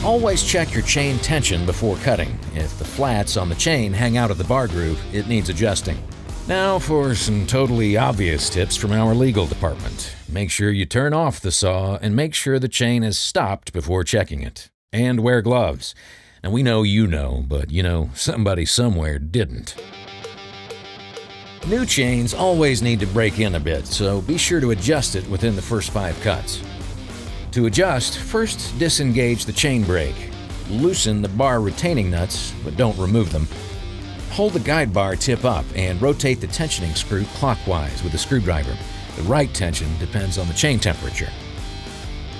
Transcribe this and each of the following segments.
Always check your chain tension before cutting. If the flats on the chain hang out of the bar groove, it needs adjusting. Now for some totally obvious tips from our legal department. Make sure you turn off the saw and make sure the chain is stopped before checking it. And wear gloves. Now we know you know, but somebody somewhere didn't. New chains always need to break in a bit, so be sure to adjust it within the first 5 cuts. To adjust, first disengage the chain brake. Loosen the bar retaining nuts, but don't remove them. Hold the guide bar tip up and rotate the tensioning screw clockwise with a screwdriver. The right tension depends on the chain temperature.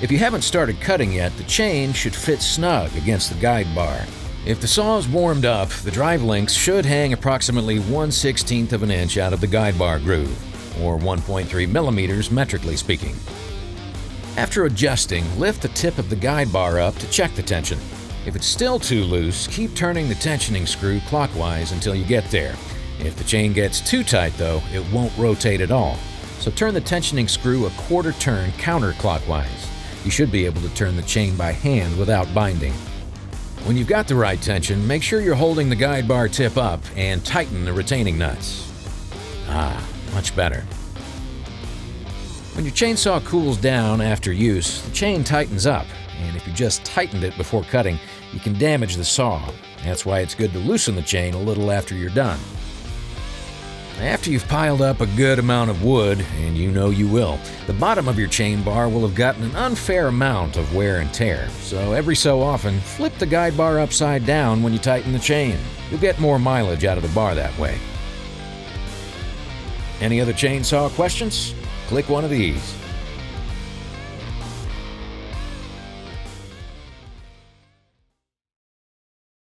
If you haven't started cutting yet, the chain should fit snug against the guide bar. If the saw is warmed up, the drive links should hang approximately 1/16 of an inch out of the guide bar groove, or 1.3 millimeters metrically speaking. After adjusting, lift the tip of the guide bar up to check the tension. If it's still too loose, keep turning the tensioning screw clockwise until you get there. If the chain gets too tight though, it won't rotate at all. So turn the tensioning screw a quarter turn counterclockwise. You should be able to turn the chain by hand without binding. When you've got the right tension, make sure you're holding the guide bar tip up and tighten the retaining nuts. Much better. When your chainsaw cools down after use, the chain tightens up, and if you just tightened it before cutting, you can damage the saw. That's why it's good to loosen the chain a little after you're done. After you've piled up a good amount of wood, and you know you will, the bottom of your chain bar will have gotten an unfair amount of wear and tear. So every so often, flip the guide bar upside down when you tighten the chain. You'll get more mileage out of the bar that way. Any other chainsaw questions? Click one of these.